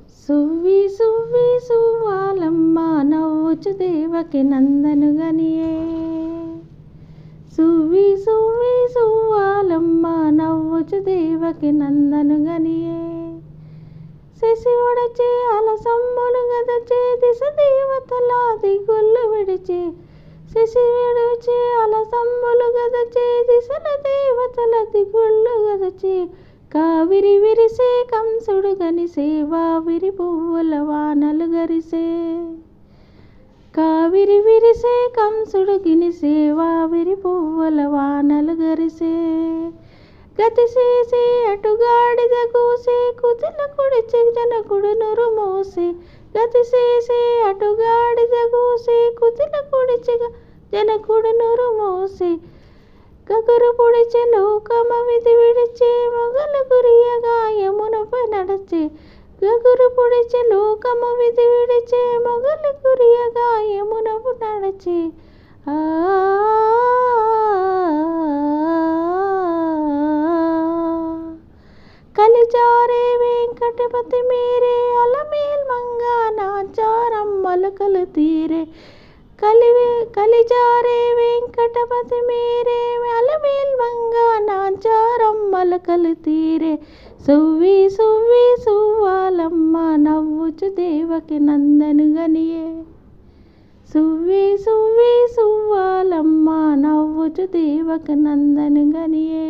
సువ్వి సువ్వి సువ్వాలమ్మ నవ్వుచు దేవకి నందను గనియే. సువ్వి సువ్వి సువ్వాలమ్మ నవ్వుచు దేవకి నందను గనియే. శశివుడచే అలసమ్ములు గదచే దిశ దేవతల దిగుళ్ళు విడిచే. శశివుడచే అలసమ్ములు గదచే దిశల దేవతల దిగుళ్ళు గదచే. కావిరి విరిసే కంసుడు గనిసే వావిరి పువ్వుల వానలు గరిసే. కావిరి విరిసే కంసుడు గినిసే వావిరి పువ్వుల వానలు గరిసే. గతిసేసే అటుగాడిద కూసే కుతిల కుడిచి జనకుడు నురు మోసే. గతిసేసే అటుగాడిద కూసే కుతిల కుడిచి జనకుడు నురు మోసే. గగురు పొడిచే లోకమ విధి విడిచే మొగలు గురియగా యమునపై నడచే. గగురు పొడిచే లోకము విధి విడిచే మొగలు గురియగా యమునపు నడచే. కలిచారే వెంకటపతి మీరే అలమేల్ మంగా నాచారం మలకలు తీరే. కలిచారే వెంకటపతి మీరే అలమేల్ మంగా నాచారం మలకలు తీరే. సువ్వి సువ్వి సువ్వాలమ్మ నవ్వుచు దేవకి నందను గనియే. సువ్వి సువ్వి సువ్వాలమ్మ నవ్వుచు దేవకి నందను గనియే.